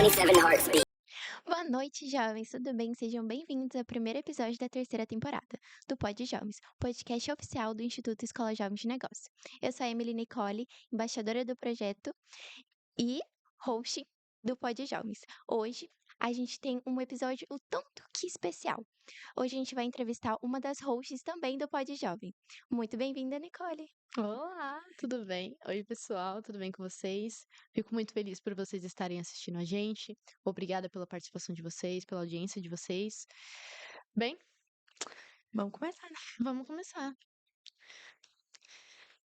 27 hearts beat. Boa noite, jovens, tudo bem? Sejam bem-vindos ao primeiro episódio da terceira temporada do Pod Jovens, podcast oficial do Instituto Escola Jovens de Negócio. Eu sou a Emily Nicole, embaixadora do projeto e host do Pod Jovens. Hoje a gente tem um episódio o tanto que especial. Hoje a gente vai entrevistar uma das hosts também do Pod Jovem. Muito bem-vinda, Nicole. Olá, tudo bem? Oi, pessoal, tudo bem com vocês? Fico muito feliz por vocês estarem assistindo a gente. Obrigada pela participação de vocês, pela audiência de vocês. Bem, Vamos começar, né? vamos começar.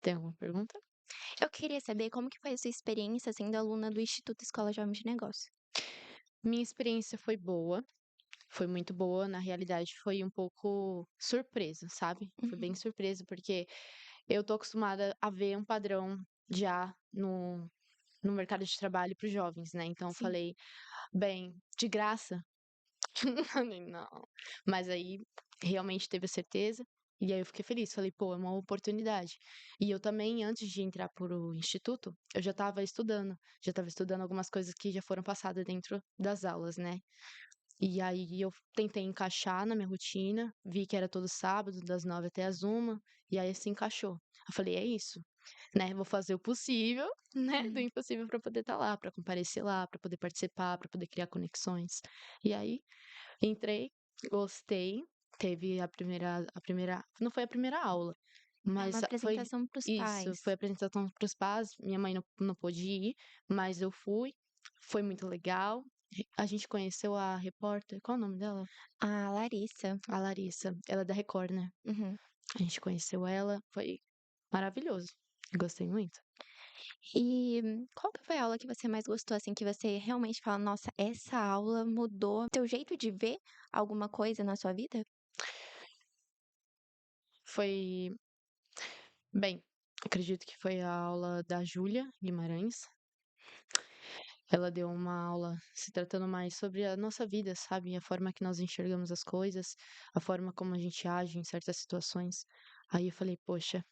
Tem alguma pergunta? Eu queria saber como que foi a sua experiência sendo aluna do Instituto Escola Jovens de Negócio. Minha experiência foi boa, foi muito boa. Na realidade, foi um pouco surpresa, sabe? Foi bem surpresa, porque eu tô acostumada a ver um padrão já no mercado de trabalho para os jovens, né? Então, eu Sim. falei, bem, de graça. Falei, não. Mas aí realmente teve a certeza. E aí eu fiquei feliz, falei, pô, é uma oportunidade. E eu também, antes de entrar pro instituto, eu já estava estudando algumas coisas que já foram passadas dentro das aulas, né? E aí eu tentei encaixar na minha rotina, vi que era todo sábado, das 9 até as 1, e aí se encaixou. Eu falei, é isso, né? Vou fazer o possível, né? Do impossível para poder estar lá, para comparecer lá, para poder participar, para poder criar conexões. E aí entrei, gostei, teve a primeira, não foi a primeira aula, Uma mas foi apresentação para os isso, pais. foi a apresentação para os pais, minha mãe não pôde ir, mas eu fui, foi muito legal. A gente conheceu a repórter, qual é o nome dela? A Larissa. A Larissa, ela é da Record, né? Uhum. A gente conheceu ela, foi maravilhoso, gostei muito. E qual que foi a aula que você mais gostou, assim, que você realmente fala, nossa, essa aula mudou teu jeito de ver alguma coisa na sua vida? Foi, bem, acredito que foi a aula da Júlia Guimarães. Ela deu uma aula se tratando mais sobre a nossa vida, sabe? A forma que nós enxergamos as coisas, a forma como a gente age em certas situações. Aí eu falei, poxa,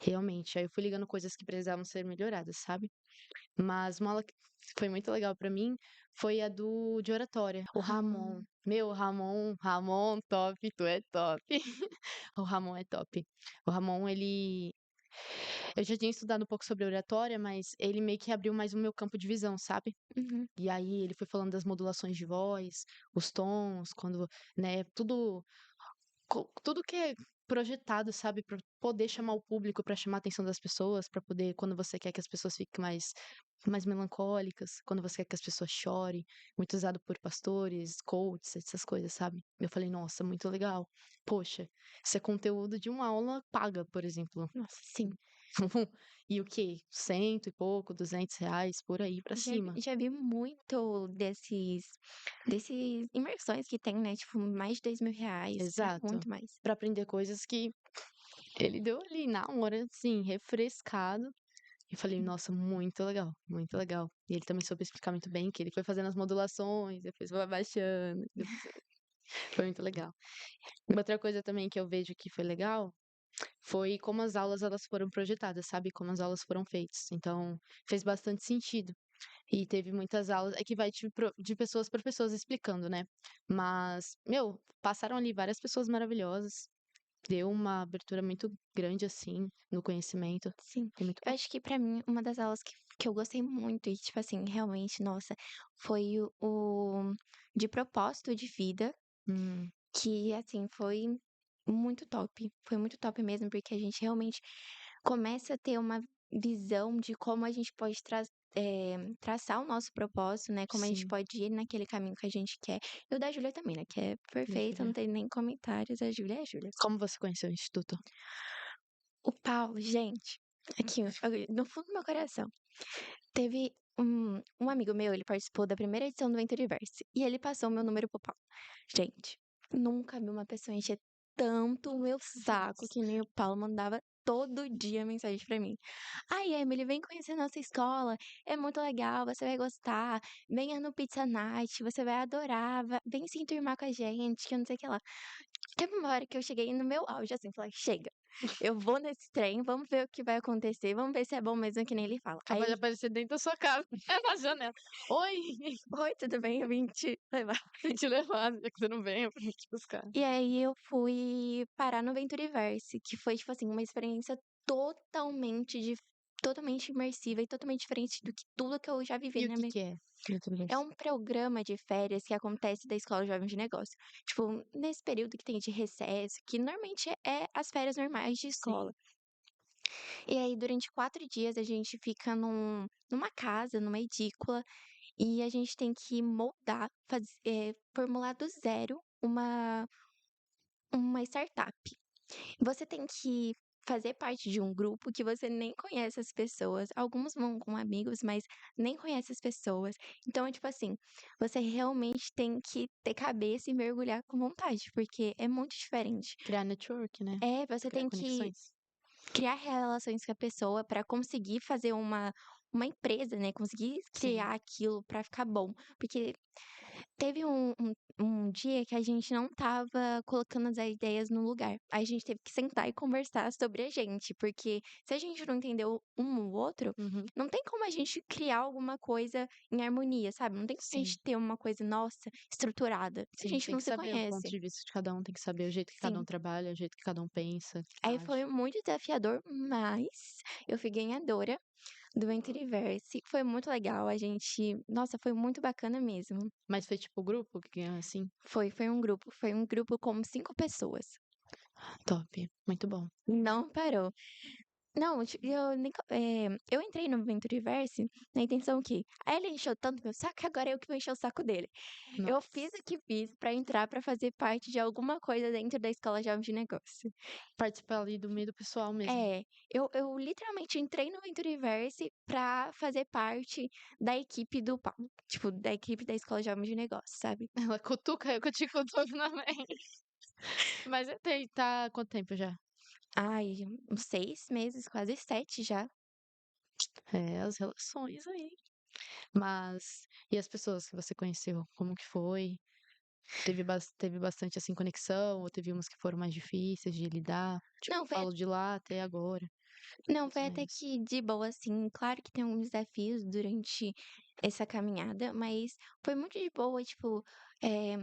realmente. Aí eu fui ligando coisas que precisavam ser melhoradas, sabe? Mas uma aula que foi muito legal pra mim foi a de oratória. O Ramon. Ah, Meu, Ramon, top, tu é top. O Ramon é top. O Ramon, ele. Eu já tinha estudado um pouco sobre oratória, mas ele meio que abriu mais o meu campo de visão, sabe? uhum. E aí ele foi falando das modulações de voz, os tons, quando, né, tudo que é projetado, sabe, para poder chamar o público, para chamar a atenção das pessoas, para poder, quando você quer que as pessoas fiquem mais melancólicas, quando você quer que as pessoas chorem, muito usado por pastores, coaches, essas coisas, sabe? Eu falei, nossa, muito legal. Poxa, isso é conteúdo de uma aula paga, por exemplo. Nossa, sim. E o quê? Cento e pouco, R$ 200, por aí pra Já, cima. já vi muito desses imersões que tem, né? Tipo, mais de R$ 2.000, Exato. muito mais. Pra aprender coisas que ele deu ali na hora, assim, refrescado. E falei, nossa, muito legal, muito legal. E ele também soube explicar muito bem que ele foi fazendo as modulações, depois foi abaixando. Foi muito legal. Outra coisa também que eu vejo que foi legal foi como as aulas elas foram projetadas, sabe? Como as aulas foram feitas. Então, fez bastante sentido. E teve muitas aulas, é que vai de pessoas para pessoas explicando, né? Mas, meu, passaram ali várias pessoas maravilhosas. Deu uma abertura muito grande, assim, no conhecimento. Sim. Foi muito Eu bom. acho que pra mim, uma das aulas que eu gostei muito, e tipo assim, realmente, nossa, foi o de propósito de vida. Hum, Que, assim, foi muito top. Foi muito top mesmo, porque a gente realmente começa a ter uma visão de como a gente pode traçar o nosso propósito, né? Como a gente sim, pode ir naquele caminho que a gente quer. E o da Júlia também, né? Que é minha perfeito, não filha. tem nem comentários. A Júlia é a Júlia. Como você conheceu o Instituto? O Paulo, gente, aqui, no fundo do meu coração, teve um amigo meu, ele participou da primeira edição do Ventureverse. E ele passou o meu número pro Paulo. Gente, nunca vi uma pessoa encher tanto o meu saco que nem o Paulo mandava todo dia mensagem pra mim. Ai, Emily, vem conhecer nossa escola, é muito legal, você vai gostar. Venha no Pizza Night, você vai adorar. Vem se enturmar com a gente, que eu não sei o que lá. Teve uma hora que eu cheguei no meu auge, assim, falei, chega. eu vou nesse trem, vamos ver o que vai acontecer, vamos ver se é bom mesmo que nem ele fala. Capaz de Aí, aparecer dentro da sua casa, na janela. Oi, oi, tudo bem? Eu vim te levar. vim te levar, já que você não vem, eu vim te buscar. E aí eu fui parar no Venturiverse, que foi, tipo assim, uma experiência totalmente totalmente imersiva e totalmente diferente do que tudo que eu já vivi E o na que minha. que é? É Metaverse? um programa de férias que acontece da Escola Jovem de Negócio. Tipo, nesse período que tem de recesso, que normalmente é as férias normais de Sim. escola. E aí, durante 4 dias, a gente fica numa casa, numa edícula, e a gente tem que moldar, formular do zero uma startup. Você tem que fazer parte de um grupo que você nem conhece as pessoas. Alguns vão com amigos, mas nem conhece as pessoas. Então, é tipo assim, você realmente tem que ter cabeça e mergulhar com vontade, porque é muito diferente. Criar network, né? É, você Criar tem que conexões. criar relações com a pessoa para conseguir fazer uma empresa, né? Conseguir Sim. criar aquilo para ficar bom. Porque teve um dia que a gente não estava colocando as ideias no lugar. Aí a gente teve que sentar e conversar sobre a gente, porque se a gente não entendeu um o outro, Uhum. não tem como a gente criar alguma coisa em harmonia, sabe? Não tem como a Sim, gente ter uma coisa, nossa, estruturada, se a sim. gente Tem não que se saber o ponto conhece. de vista de cada um, tem que saber o jeito que cada um Sim. trabalha, o jeito que cada um pensa, Aí foi age. muito desafiador, mas eu fui ganhadora do Ventriverse. Foi muito legal, a gente, nossa, foi muito bacana mesmo. Mas foi tipo grupo que ganhou assim? Foi um grupo com 5 pessoas. Top, muito bom. Não parou. Não, eu nem eu entrei no Venturiverse na intenção que aí ele encheu tanto meu saco que agora eu que vou encher o saco dele. Eu fiz Nossa. o que fiz pra entrar pra fazer parte de alguma coisa dentro da escola jovem de negócio. Participar ali do meio do pessoal mesmo. É, eu literalmente entrei no Venturiverse pra fazer parte da equipe do Paulo, tipo, da equipe da escola jovem de negócio, sabe. Ela cutuca eu que eu te cutuco também. Mas tá há quanto tempo já? Ai, uns 6 meses, quase 7 já. É, as relações aí. Mas e as pessoas que você conheceu, como que foi? Teve bastante, assim, conexão ou teve umas que foram mais difíceis de lidar? Tipo, Não, eu falo de lá até agora, não, mais ou foi até menos. que de boa, assim. Claro que tem alguns desafios durante essa caminhada, mas foi muito de boa, tipo, eh,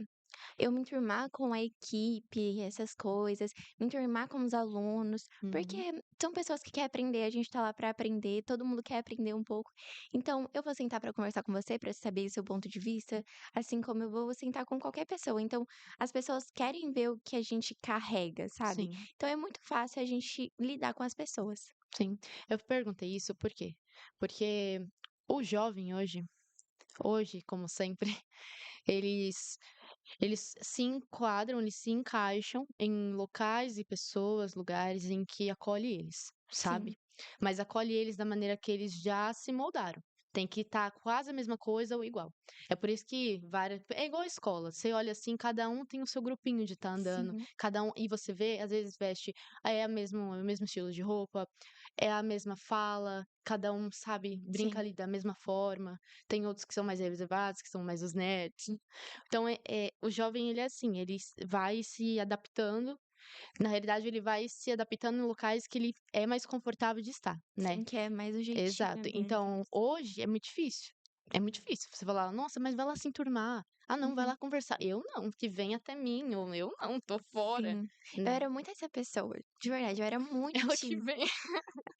eu me enturmar com a equipe, essas coisas, me enturmar com os alunos, porque Uhum. são pessoas que querem aprender, a gente tá lá pra aprender, todo mundo quer aprender um pouco. Então, eu vou sentar pra conversar com você, pra saber o seu ponto de vista, assim como eu vou sentar com qualquer pessoa. Então, as pessoas querem ver o que a gente carrega, sabe? Sim, Então, é muito fácil a gente lidar com as pessoas. sim. Eu perguntei isso por quê? Porque o jovem hoje, como sempre, eles eles se enquadram, eles se encaixam em locais e pessoas, lugares em que acolhe eles, Sim, sabe? Mas acolhe eles da maneira que eles já se moldaram. Tem que estar quase a mesma coisa ou igual. É por isso que várias. É igual a escola. Você olha assim, cada um tem o seu grupinho de estar andando, sim, cada um. E você vê, às vezes veste. É o mesmo estilo de roupa, é a mesma fala, cada um, sabe, brinca sim. ali da mesma forma. Tem outros que são mais reservados, que são mais os nerds. Então, o jovem, ele é assim, vai se adaptando. Na realidade, ele vai se adaptando em locais que ele é mais confortável de estar, né? Sim, que é mais o jeitinho Exato. deles. Então, hoje é muito difícil. É muito difícil. Você falar, nossa, mas vai lá se enturmar. Ah, não, vai Uhum. lá conversar. Eu não, que vem até mim. Ou eu não, tô fora, Sim. Eu né? era muito essa pessoa, de verdade, eu era muito Ela que tímida. vem.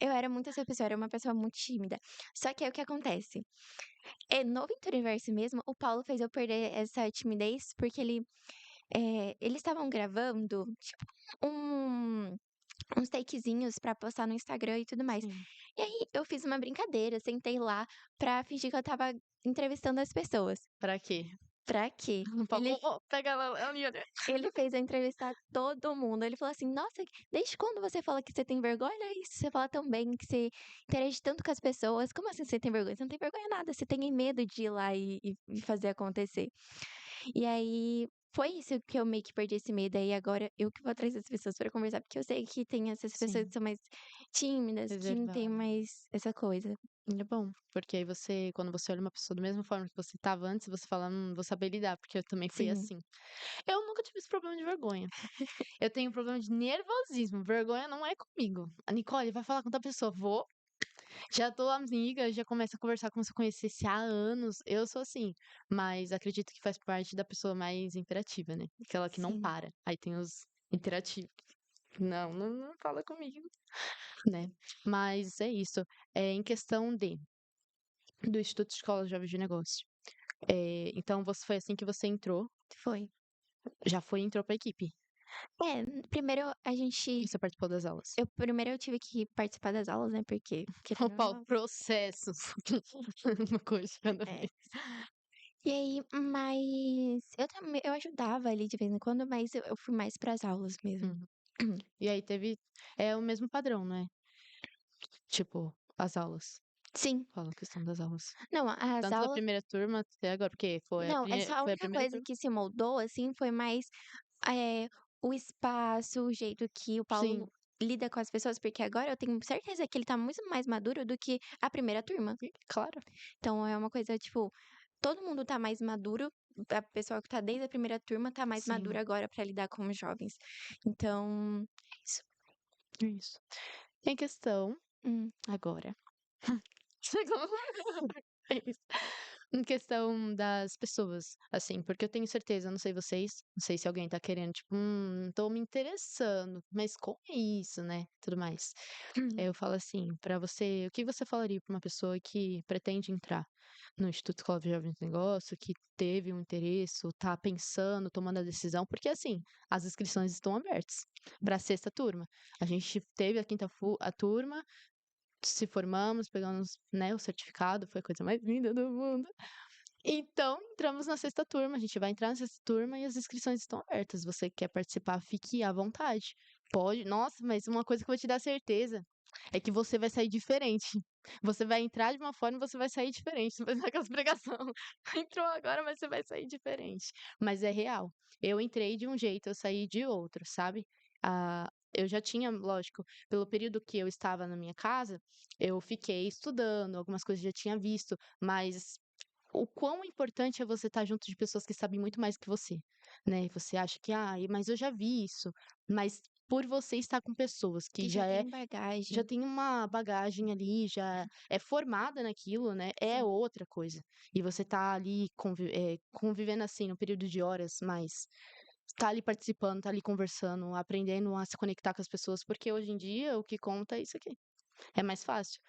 Eu era muito essa pessoa, eu era uma pessoa muito tímida. Só que aí o que acontece? No Universo mesmo, o Paulo fez eu perder essa timidez, porque eles estavam gravando, tipo, um uns takezinhos pra postar no Instagram e tudo mais. Sim. E aí eu fiz uma brincadeira, sentei lá pra fingir que eu estava entrevistando as pessoas. Pra quê? Pra quê? Ô, ô, pega ela ali, olha. Ele fez eu entrevistar todo mundo. Ele falou assim: "Nossa, desde quando você fala que você tem vergonha? Olha isso, você fala tão bem, que você interage tanto com as pessoas. Como assim você tem vergonha? Você não tem vergonha nada, você tem medo de ir lá e fazer acontecer". E aí foi isso que eu meio que perdi esse medo. Aí agora eu que vou atrás das pessoas pra conversar, porque eu sei que tem essas pessoas que Sim, são mais tímidas, que não tem reservada. mais essa coisa. É bom, porque aí você, quando você olha uma pessoa da mesma forma que você estava antes, você fala, vou saber lidar, porque eu também fui Sim, assim. Eu nunca tive esse problema de vergonha. Eu tenho problema de nervosismo. Vergonha não é comigo. A Nicole vai falar com outra pessoa. Vou. Já tô amiga, já começa a conversar como se eu conhecesse há anos. Eu sou assim. Mas acredito que faz parte da pessoa mais imperativa, né? Aquela que não sim. para. Aí tem os interativos. Não, não fala comigo, né? Mas é isso. É, em questão do Instituto de Escola de Jovens de Negócio. Então, foi assim que você entrou. Foi. Já foi e entrou pra equipe. É, primeiro a E gente. você participou das aulas. Primeiro eu tive que participar das aulas, né? Porque, Ô, querendo ou Paulo, não. processos. Uma coisa de cada É. vez. E aí, mas eu também, eu ajudava ali de vez em quando, mas eu fui mais pras aulas mesmo. Uhum. E aí teve. É o mesmo padrão, né? Tipo, as aulas. Sim. Fala a questão das aulas. Não, as Tanto da aulas. primeira turma até agora, porque Não, é só a foi a única primeira coisa turma. que se moldou, assim, foi mais o espaço, o jeito que o Paulo Sim, lida com as pessoas, porque agora eu tenho certeza que ele tá muito mais maduro do que a primeira turma. claro. Então é uma coisa, tipo, todo mundo tá mais maduro. A pessoa que tá desde a primeira turma tá mais Sim, madura agora pra lidar com os jovens. Então, é isso. é isso. Em questão, Hum, agora. É isso. Em questão das pessoas, assim, porque eu tenho certeza, não sei vocês, não sei se alguém tá querendo, tipo, tô me interessando, mas como é isso, né? Tudo mais. Eu falo assim, pra você, o que você falaria pra uma pessoa que pretende entrar no Instituto Escola de Jovens de Negócio, que teve um interesse, ou tá pensando, tomando a decisão, porque assim, as inscrições estão abertas para a sexta turma. A gente teve a a turma, se formamos, pegamos, né, o certificado, foi a coisa mais linda do mundo. Então, entramos na sexta turma. A gente vai entrar na sexta turma e as inscrições estão abertas. Você quer participar, fique à vontade. Pode. Nossa, mas uma coisa que eu vou te dar certeza é que você vai sair diferente. Você vai entrar de uma forma e você vai sair diferente. Não vai ser aquelas pregação. Entrou agora, mas você vai sair diferente. Mas é real. Eu entrei de um jeito, eu saí de outro, sabe? Eu já tinha, lógico, pelo período que eu estava na minha casa, eu fiquei estudando, algumas coisas eu já tinha visto, mas o quão importante é você estar junto de pessoas que sabem muito mais que você, né? E você acha que, mas eu já vi isso, mas por você estar com pessoas que que já tem já bagagem. tem uma bagagem ali, já é formada naquilo, né? É Sim. outra coisa. E você tá ali convivendo assim no período de horas, mas tá ali participando, tá ali conversando, aprendendo a se conectar com as pessoas, porque hoje em dia o que conta é isso aqui. É mais fácil,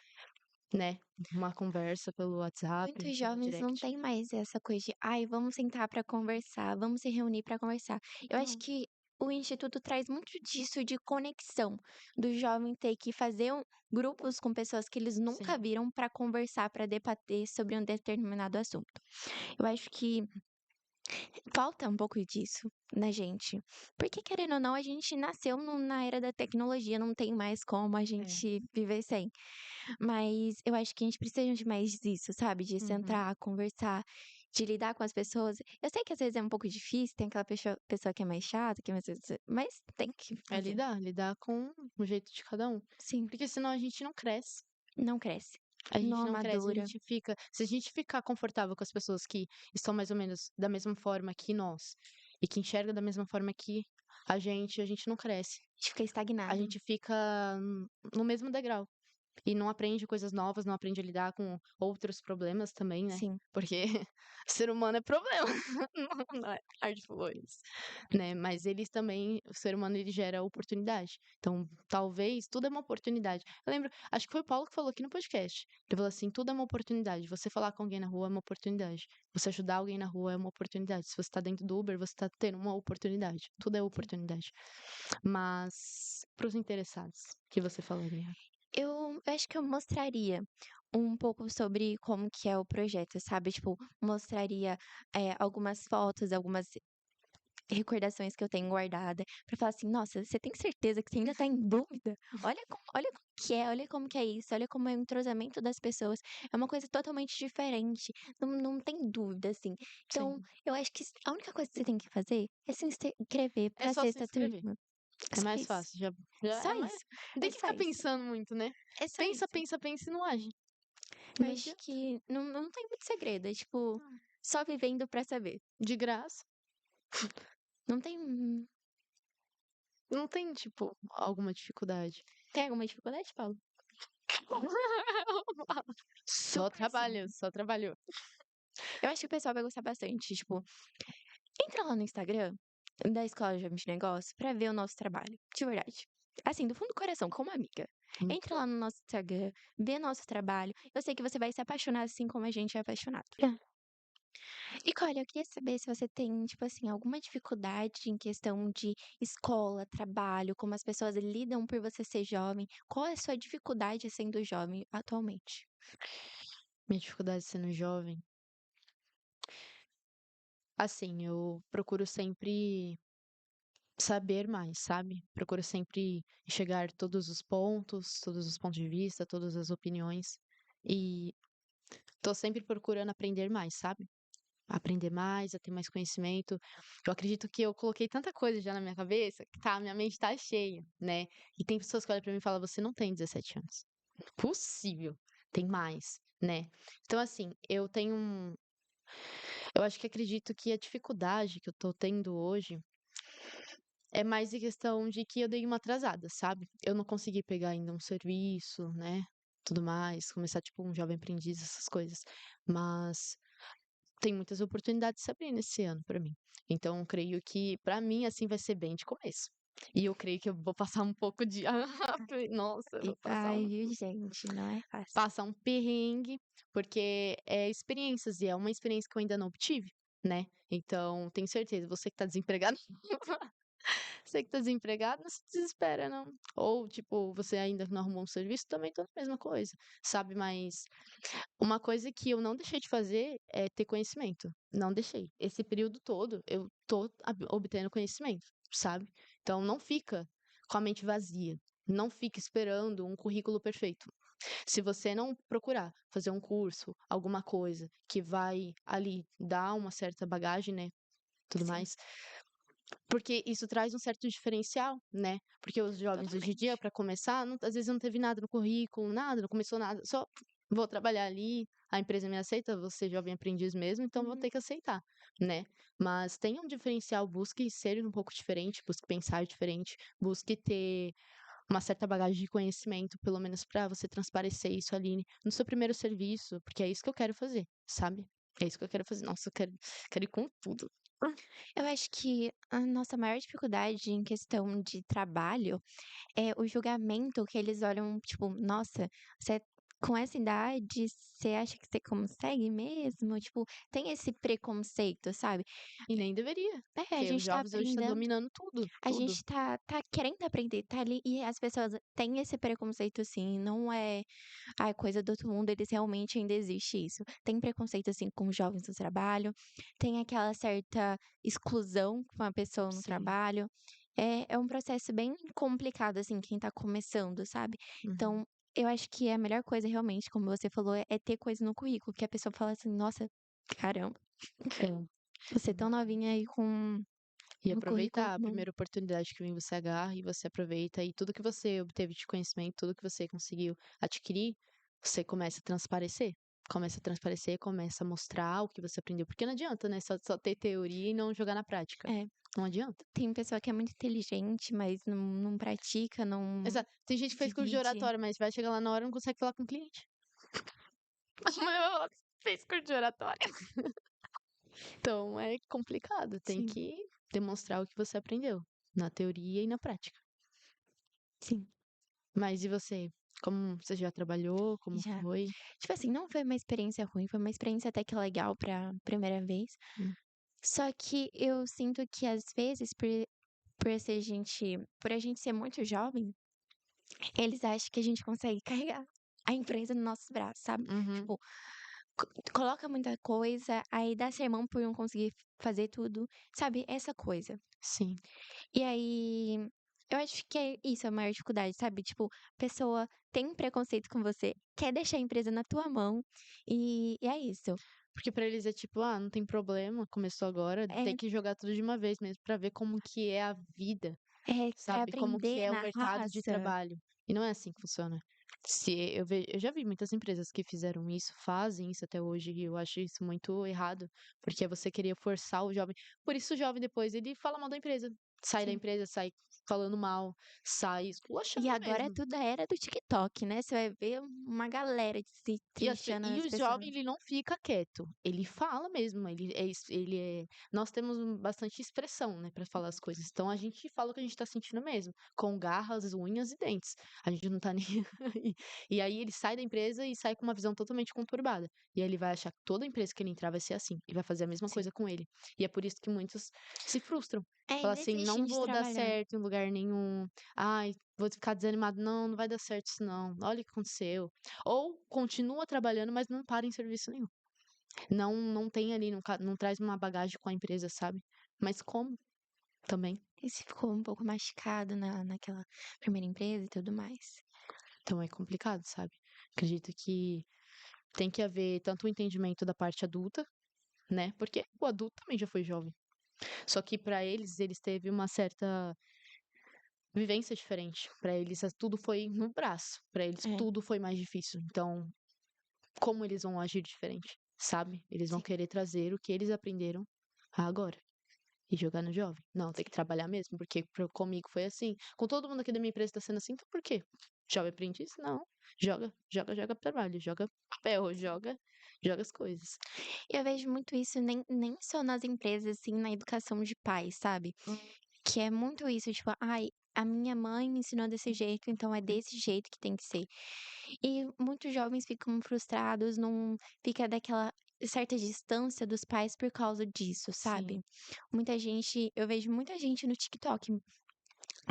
né? Uma conversa pelo WhatsApp, Muitos pelo jovens não direct. têm mais essa coisa de, ai, vamos sentar para conversar, vamos se reunir para conversar. Eu acho Não. que o Instituto traz muito disso de conexão, do jovem ter que fazer grupos com pessoas que eles nunca Sim. viram para conversar, para debater sobre um determinado assunto. Eu acho que falta um pouco disso na gente. Porque, querendo ou não, a gente nasceu na era da tecnologia, não tem mais como a É. gente viver sem. Mas eu acho que a gente precisa de mais disso, sabe? De Uhum. sentar, conversar, de lidar com as pessoas. Eu sei que às vezes é um pouco difícil, tem aquela pessoa que é mais chata, que é mais... mas tem que É fazer. lidar com o jeito de cada um. Sim, Porque senão a gente não cresce. não cresce. A Não gente não cresce, a madura. gente fica. Se a gente ficar confortável com as pessoas que estão mais ou menos da mesma forma que nós e que enxergam da mesma forma que a gente não cresce. A gente fica A estagnado. gente fica no mesmo degrau. E não aprende coisas novas, não aprende a lidar com outros problemas também, né? Sim. Porque ser humano é problema, não é arte de flores, né? Mas eles também, o ser humano ele gera oportunidade. Então, talvez tudo é uma oportunidade. Eu lembro, acho que foi o Paulo que falou aqui no podcast. Ele falou assim: tudo é uma oportunidade. Você falar com alguém na rua é uma oportunidade. Você ajudar alguém na rua é uma oportunidade. Se você tá dentro do Uber, você tá tendo uma oportunidade. Tudo é Sim. oportunidade. Mas, pros interessados, o que você falaria? Eu acho que eu mostraria um pouco sobre como que é o projeto, sabe? Tipo, mostraria algumas fotos, algumas recordações que eu tenho guardada, pra falar assim, nossa, você tem certeza que você ainda tá em dúvida? Olha como que é, olha como que é isso, olha como é o entrosamento das pessoas. É uma coisa totalmente diferente. Não tem dúvida, assim. Então, Sim. eu acho que a única coisa que você tem que fazer é se inscrever É pra só se sexta inscrever. turma. É É só mais isso. fácil. Já Só é mais. isso. Não É tem que só ficar isso. pensando muito, né? É só Pensa, isso. pensa, pensa e não age. Eu Não acho adianta. que não tem muito segredo, é tipo, só vivendo pra saber. De graça. Não tem Não tem, tipo, alguma dificuldade. tem alguma dificuldade, Paulo? Só Super trabalho, simples. só trabalhou. Eu acho que o pessoal vai gostar bastante, tipo, entra lá no Instagram da Escola de Jovens de Negócio pra ver o nosso trabalho, de verdade. Assim, do fundo do coração, como amiga. Muito Entra bom. lá no nosso Instagram, vê nosso trabalho. Eu sei que você vai se apaixonar assim como a gente é apaixonado. E olha, eu queria saber se você tem, tipo assim, alguma dificuldade em questão de escola, trabalho, como as pessoas lidam por você ser jovem. Qual é a sua dificuldade sendo jovem atualmente? Minha dificuldade sendo jovem. Assim, eu procuro sempre saber mais, sabe? Procuro sempre enxergar todos os pontos de vista, todas as opiniões. E tô sempre procurando aprender mais, sabe? Aprender mais, a ter mais conhecimento. Eu acredito que eu coloquei tanta coisa já na minha cabeça que minha mente tá cheia, né? E tem pessoas que olham pra mim e falam: você não tem 17 anos. Possível. Tem mais, né? Então, assim, eu acho que acredito que a dificuldade que eu tô tendo hoje é mais em questão de que eu dei uma atrasada, sabe? Eu não consegui pegar ainda um serviço, né? Tudo mais, começar tipo um jovem aprendiz, essas coisas. Mas tem muitas oportunidades se abrindo esse ano pra mim. Então, eu creio que pra mim assim vai ser bem de começo. E eu creio que eu vou passar um pouco de nossa, eu E vou vai, viu, gente? Não é fácil. passar um perrengue, porque é experiências e é uma experiência que eu ainda não obtive, né? Então, tenho certeza, você que tá desempregado, você que tá desempregado, não se desespera, não. Ou, tipo, você ainda não arrumou um serviço, também tô na mesma coisa, sabe? Mas uma coisa que eu não deixei de fazer é ter conhecimento. Não deixei. Esse período todo, eu tô obtendo conhecimento, sabe? Então, não fica com a mente vazia. Não fica esperando um currículo perfeito. Se você não procurar fazer um curso, alguma coisa que vai ali dar uma certa bagagem, né? Tudo Sim, mais, porque isso traz um certo diferencial, né? Porque os jovens hoje em dia, totalmente. para começar, às vezes não teve nada no currículo, nada, não começou nada, só vou trabalhar ali, a empresa me aceita, você jovem aprendiz mesmo, então vou Uhum. ter que aceitar, né? Mas tenha um diferencial, busque ser um pouco diferente, busque pensar diferente, busque ter uma certa bagagem de conhecimento, pelo menos para você transparecer isso ali no seu primeiro serviço, porque é isso que eu quero fazer, sabe? É isso que eu quero fazer. Nossa, quero ir com tudo. Eu acho que a nossa maior dificuldade em questão de trabalho é o julgamento que eles olham, tipo, nossa, você com essa idade, você acha que você consegue mesmo? Tipo, tem esse preconceito, sabe? E nem deveria, É, a porque os gente tá jovens hoje estão aprendendo, dominando tudo, a tudo. gente tá querendo aprender, tá ali, e as pessoas têm esse preconceito sim, não é, ai, coisa do outro mundo, eles realmente ainda existe isso. Tem preconceito assim com os jovens no trabalho, tem aquela certa exclusão com a pessoa no Sim. trabalho. É um processo bem complicado, assim, quem tá começando, sabe? Uhum. Então, eu acho que a melhor coisa realmente, como você falou, é ter coisa no currículo, que a pessoa fala assim, nossa, caramba, É. você tão novinha aí com E um currículo aproveitar a bom. primeira oportunidade que vem, você agarra e você aproveita, e tudo que você obteve de conhecimento, tudo que você conseguiu adquirir, você começa a transparecer. Começa a transparecer, começa a mostrar o que você aprendeu. Porque não adianta, né? Só ter teoria e não jogar na prática. É, Não adianta. tem pessoa que é muito inteligente, mas não pratica, não Exato. Tem gente que fez curso de divide. oratória, mas vai chegar lá na hora e não consegue falar com o cliente. Mas fez curso de oratória. Então é complicado. Tem Sim, que demonstrar o que você aprendeu, na teoria e na prática. sim, Mas e você? Como você já trabalhou? Como já. foi? Tipo assim, não foi uma experiência ruim, foi uma experiência até que legal pra primeira vez. Hum. Só que eu sinto que às vezes, por a gente ser muito jovem, eles acham que a gente consegue carregar a empresa nos nossos braços, sabe? Uhum. Tipo, coloca muita coisa, aí dá sermão por não conseguir fazer tudo, sabe? Essa coisa. Sim. E aí, eu acho que é isso a maior dificuldade, sabe? Tipo, pessoa tem preconceito com você, quer deixar a empresa na tua mão, e é isso. Porque pra eles é tipo, ah, não tem problema, começou agora, tem É, que jogar tudo de uma vez mesmo pra ver como que é a vida, é sabe? Como que aprender é o na mercado de raça. trabalho. E não é assim que funciona. Eu já vi muitas empresas que fizeram isso, fazem isso até hoje, e eu acho isso muito errado, porque é você querer forçar o jovem. Por isso o jovem depois, ele fala mal da empresa. Sai da Sim. empresa, sai falando mal, sai E esculachando agora é mesmo. tudo a era do TikTok, né? Você vai ver uma galera se trinchando E nas o jovem, pessoas. ele não fica quieto, ele fala mesmo, ele é nós temos bastante expressão, né, pra falar as coisas, então a gente fala o que a gente tá sentindo mesmo, com garras, unhas e dentes, a gente não tá nem aí. E aí ele sai da empresa e sai com uma visão totalmente conturbada, e aí ele vai achar que toda empresa que ele entrar vai ser assim, e vai fazer a mesma Sim. coisa com ele. E é por isso que muitos se frustram, É, fala assim: desistem "Não de vou dar trabalhar. certo em lugar nenhum. Ai, vou ficar desanimado. Não, não vai dar certo isso não. Olha o que aconteceu". Ou continua trabalhando, mas não para em serviço nenhum. Não tem ali, não traz uma bagagem com a empresa, sabe. Mas como também. E se ficou um pouco machucado naquela primeira empresa e tudo mais. Então é complicado, sabe. Acredito que tem que haver tanto o entendimento da parte adulta, né, porque o adulto também já foi jovem. Só que pra eles, eles teve uma certa vivência diferente. Pra eles tudo foi no braço, pra eles É, tudo foi mais difícil. Então, como eles vão agir diferente, sabe. Eles vão sim, querer trazer o que eles aprenderam agora. E jogar no jovem. Não, tem que sim. trabalhar mesmo, porque comigo foi assim. Com todo mundo aqui da minha empresa tá sendo assim, então por quê? Jovem aprendiz? Não. Joga trabalho, joga papel, joga as coisas. Eu vejo muito isso nem só nas empresas, assim, na educação de pais, sabe? Que é muito isso, tipo, ai, a minha mãe me ensinou desse jeito, então é desse jeito que tem que ser. E muitos jovens ficam frustrados, não fica daquela certa distância dos pais por causa disso, Sim, sabe? Eu vejo muita gente no TikTok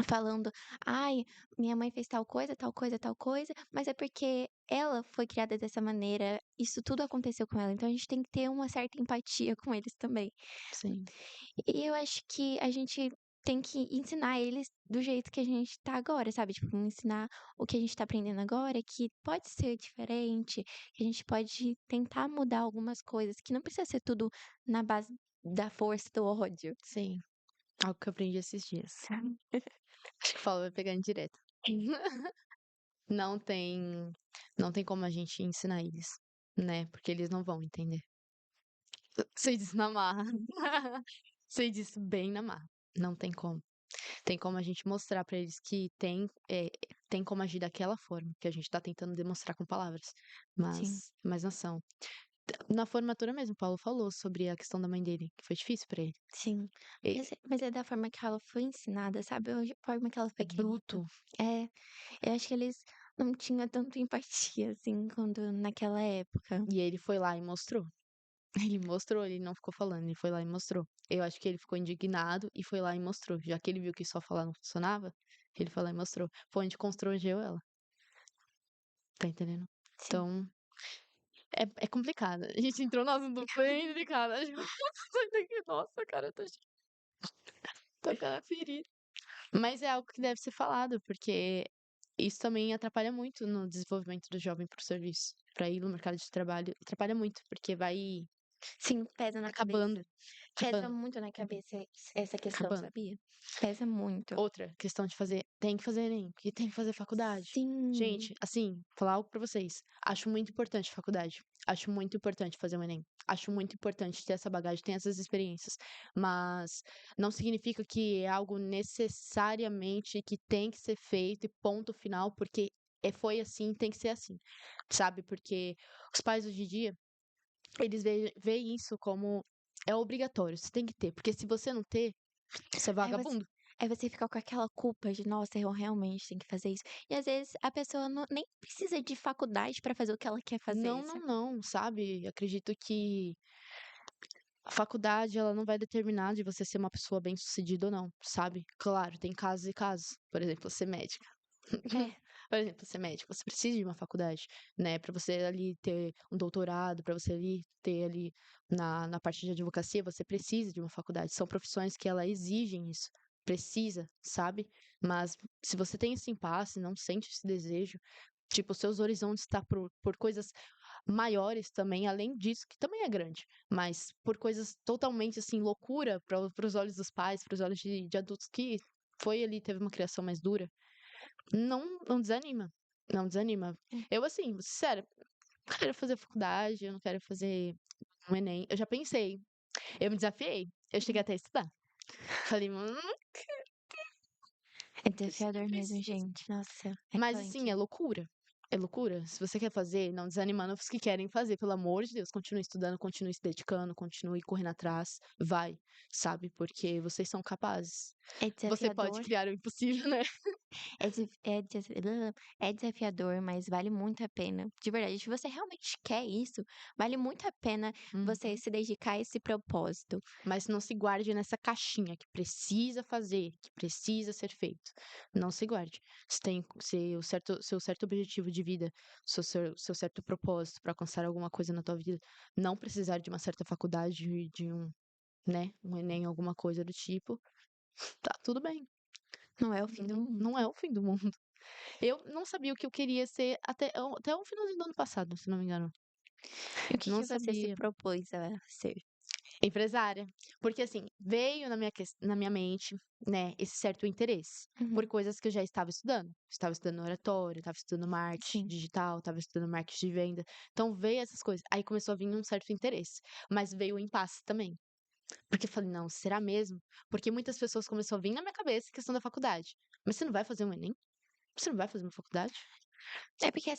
falando: "Ai, minha mãe fez tal coisa, tal coisa, tal coisa", mas é porque ela foi criada dessa maneira, isso tudo aconteceu com ela, então a gente tem que ter uma certa empatia com eles também. sim, E eu acho que a gente tem que ensinar eles do jeito que a gente tá agora, sabe, tipo, ensinar o que a gente tá aprendendo agora, que pode ser diferente, que a gente pode tentar mudar algumas coisas, que não precisa ser tudo na base da força do ódio, sim. Algo que eu aprendi esses dias. Acho que o Paulo vai pegar indireta. Não tem, não tem como a gente ensinar eles, né? Porque eles não vão entender. Sei disso na marra. Sei disso bem na marra. Não tem como. Tem como a gente mostrar pra eles que tem como agir daquela forma, que a gente tá tentando demonstrar com palavras, sim. mas não são. Na formatura mesmo, o Paulo falou sobre a questão da mãe dele, que foi difícil pra ele. Sim, E mas é da forma que ela foi ensinada, sabe, a forma que ela é foi criada. bruto. É, eu acho que eles não tinham tanta empatia, assim, quando naquela época. E ele foi lá e mostrou. Ele mostrou, ele não ficou falando, ele foi lá e mostrou. Eu acho que ele ficou indignado e foi lá e mostrou. Já que ele viu que só falar não funcionava, ele foi lá e mostrou. Foi onde constrangeu ela, tá entendendo? Sim. Então, é complicado. A gente entrou no assunto bem delicado. A gente sai daqui, nossa, cara, eu tô tocando a ferida. Mas é algo que deve ser falado, porque isso também atrapalha muito no desenvolvimento do jovem para o serviço, para ir no mercado de trabalho. Atrapalha muito, porque vai Sim, pesa na acabando, cabeça. Pesa acabando, muito na cabeça essa questão, acabando. sabia? Pesa muito. Outra questão de fazer, tem que fazer Enem, porque tem que fazer faculdade. Sim, Gente, assim, falar algo pra vocês. Acho muito importante faculdade. Acho muito importante fazer o Enem. Acho muito importante ter essa bagagem, ter essas experiências. Mas não significa que é algo necessariamente que tem que ser feito e ponto final, porque foi assim, tem que ser assim. Sabe? Porque os pais hoje em dia, eles veem isso como é obrigatório, você tem que ter. Porque se você não ter, você é aí você vagabundo. aí você fica com aquela culpa de: "Nossa, eu realmente tenho que fazer isso". E às vezes a pessoa nem precisa de faculdade pra fazer o que ela quer fazer, Não, não, sabe? não, sabe? Acredito que a faculdade, ela não vai determinar de você ser uma pessoa bem-sucedida ou não, sabe? Claro, tem casos e casos. Por exemplo, ser médica. É, Por exemplo, ser médico, você precisa de uma faculdade, né? Pra você ali ter um doutorado, pra você ali ter ali na parte de advocacia, você precisa de uma faculdade. São profissões que ela exigem isso. Precisa, sabe? Mas se você tem esse impasse, não sente esse desejo, tipo, seus horizontes estão por coisas maiores também, além disso, que também é grande, mas por coisas totalmente assim, loucura para os olhos dos pais, para os olhos de adultos que foi ali, teve uma criação mais dura. não desanima. Não desanima. É. Eu, assim, sério, não quero fazer faculdade, eu não quero fazer um Enem. Eu já pensei, eu me desafiei, eu cheguei até a estudar. Falei, É desafiador mesmo, preciso. gente. Nossa, é Mas, assim, punk. é loucura. É loucura. Se você quer fazer, não desanimando os que querem fazer, pelo amor de Deus, continue estudando, continue se dedicando, continue correndo atrás. Vai, sabe? Porque vocês são capazes. É Você pode desafiador. criar o impossível, né? É desafiador, mas vale muito a pena. De verdade, se você realmente quer isso, vale muito a pena você Uhum. se dedicar a esse propósito. Mas não se guarde nessa caixinha que precisa fazer, que precisa ser feito. Não se guarde. Você tem seu certo objetivo de vida, seu certo propósito para alcançar alguma coisa na tua vida. Não precisar de uma certa faculdade, de um, né, um Enem, alguma coisa do tipo. Tá tudo bem. Não é o fim do mundo. Não é o fim do mundo. Eu não sabia o que eu queria ser até o finalzinho do ano passado, se não me engano. E o que Não que você se sabia. propôs a ser? Empresária. Porque, assim, veio na minha mente, né, esse certo interesse por Uhum, coisas que eu já estava estudando. Estava estudando oratório, estava estudando marketing sim. digital, estava estudando marketing de venda. Então, veio essas coisas. Aí começou a vir um certo interesse. Mas veio o impasse também. Porque eu falei, não, será mesmo? Porque muitas pessoas começaram a vir na minha cabeça a questão da faculdade. Mas você não vai fazer um Enem? Você não vai fazer uma faculdade? É porque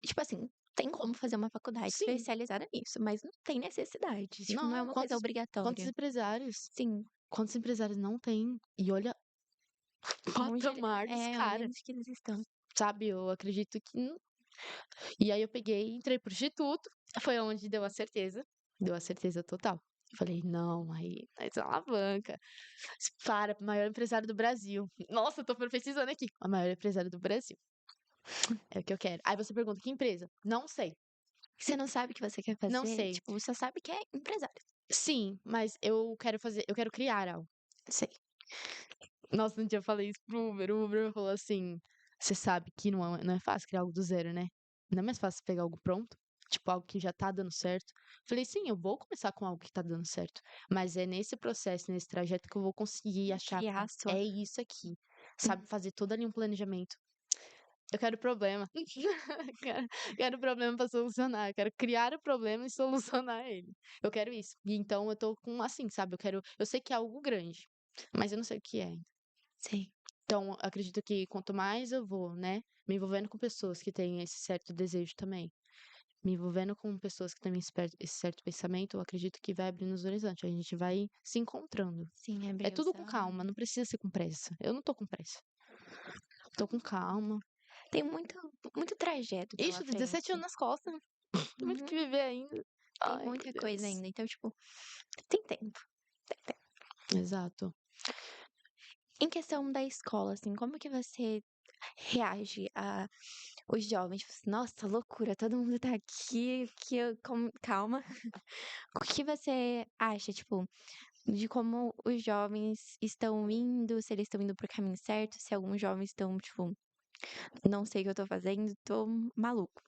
tipo assim, tem como fazer uma faculdade Sim. especializada nisso, mas não tem necessidade. Tipo, não é Não, uma coisa quantos obrigatória. empresários? Sim, Quantos empresários não têm? E olha o patamar dos olha caras. onde que eles estão. Sabe, eu acredito que e aí eu peguei, entrei para o instituto, foi onde deu a certeza total. Falei: "Não, aí nós alavanca, para, maior empresário do Brasil". Nossa, eu tô profetizando aqui, a maior empresário do Brasil, é o que eu quero. Aí você pergunta: "Que empresa?". Não sei, Você não sabe o que você quer não fazer, sei. tipo, só sabe que é empresário. Sim, mas eu quero criar algo. Sei. Nossa, um dia eu falei isso pro Uber, o Uber falou assim: "Você sabe que não é fácil criar algo do zero, né? Não é mais fácil pegar algo pronto, tipo algo que já tá dando certo". Falei: "Sim, eu vou começar com algo que tá dando certo, mas é nesse processo, nesse trajeto que eu vou conseguir achar, Criar pô, a sua. é isso aqui", Uhum. sabe? Fazer todo ali um planejamento. Eu quero problema, quero quero problema pra solucionar, eu quero criar o problema e solucionar ele. Eu quero isso. E então eu tô com assim, sabe, eu sei que é algo grande, mas eu não sei o que é. Sei. Então, acredito que quanto mais eu vou, né, me envolvendo com pessoas que têm esse certo desejo também, me envolvendo com pessoas que têm esse certo pensamento, eu acredito que vai abrindo os horizontes, a gente vai se encontrando. Sim, É abrir os tudo com calma, olhos. não precisa ser com pressa. Eu não tô com pressa. Tô com calma. Tem muito trajeto pela Ixi, 17 frente. anos nas costas, né? Tem muito Uhum. que viver ainda. Tem Ai, meu muita coisa Deus. ainda. Então, tipo, tem tempo. Tem tempo. Exato. Em questão da escola, assim, como que você reage a os jovens? Tipo assim, nossa, loucura, todo mundo tá aqui, calma. O que você acha, tipo, de como os jovens estão indo, se eles estão indo pro caminho certo, se alguns jovens estão, tipo, não sei o que eu tô fazendo, tô maluco.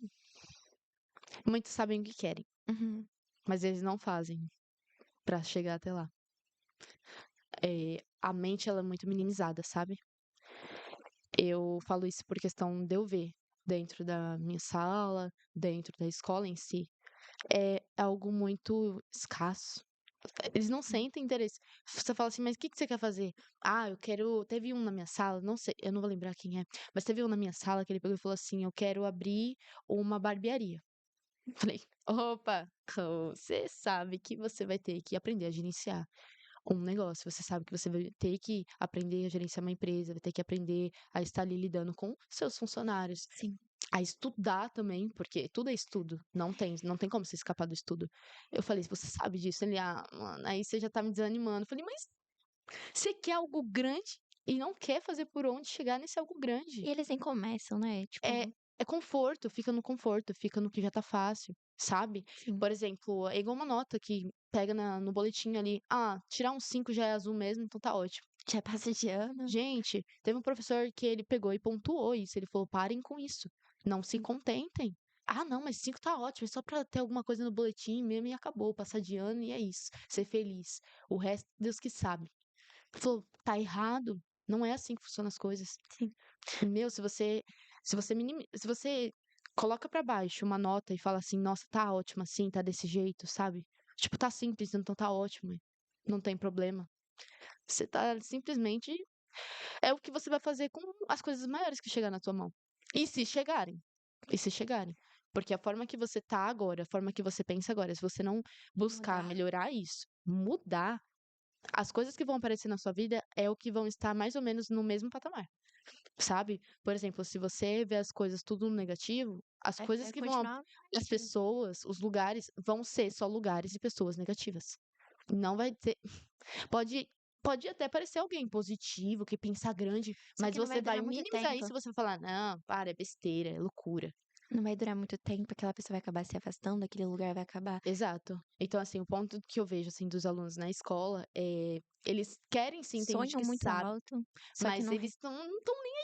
Muitos sabem o que querem, Uhum. mas eles não fazem pra chegar até lá. A mente, ela é muito minimizada, sabe? Eu falo isso por questão de eu ver dentro da minha sala, dentro da escola em si. É algo muito escasso. Eles não Sim. sentem interesse. Você fala assim, mas o que que você quer fazer? Ah, eu quero. Teve um na minha sala, não sei, eu não vou lembrar quem é, mas teve um na minha sala que ele pegou e falou assim: eu quero abrir uma barbearia. Falei, opa, você sabe que você vai ter que aprender a gerenciar um negócio. Você sabe que você vai ter que aprender a gerenciar uma empresa, vai ter que aprender a estar ali lidando com seus funcionários, Sim. a estudar também, porque tudo é estudo, não tem como você escapar do estudo. Eu falei, você sabe disso? Ele, mano, aí você já tá me desanimando. Eu falei, mas você quer algo grande e não quer fazer por onde chegar nesse algo grande. E eles nem começam, né? Tipo, É, é conforto, fica no que já tá fácil, sabe? sim, Por exemplo, é igual uma nota que pega no boletim ali, tirar um 5 já é azul mesmo, então tá ótimo. já passa de ano. Gente, teve um professor que ele pegou e pontuou isso. Ele falou: parem com isso. Não se Sim. contentem. Ah, não, mas 5 tá ótimo. É só pra ter alguma coisa no boletim mesmo e acabou. Passar de ano e é isso. Ser feliz. O resto, Deus que sabe. Ele falou: tá errado. Não é assim que funcionam as coisas. Sim. Meu, se você coloca pra baixo uma nota e fala assim: "Nossa, tá ótimo assim, tá desse jeito", sabe. Tipo, tá simples, então tá ótimo, não tem problema. Você tá simplesmente é o que você vai fazer com as coisas maiores que chegar na tua mão. E se chegarem, e se chegarem. Porque a forma que você tá agora, a forma que você pensa agora, se você não buscar Mudar. melhorar isso, mudar, as coisas que vão aparecer na sua vida é o que vão estar mais ou menos no mesmo patamar, sabe? Por exemplo, se você vê as coisas tudo no negativo, as coisas Vai que vão, continuar as negativo. pessoas, os lugares vão ser só lugares e pessoas negativas. Não vai ter, pode pode até parecer alguém positivo, que pensa grande, Só mas que não vai você vai durar muito minimizar tempo. isso e você vai falar: "Não, para, é besteira, é loucura". Não vai durar muito tempo, aquela pessoa vai acabar se afastando, aquele lugar vai acabar. Exato. Então, assim, o ponto que eu vejo, assim, dos alunos na escola é, eles querem sim, tem gente Sonham que muito sabe, alto, só que mas não. eles não estão nem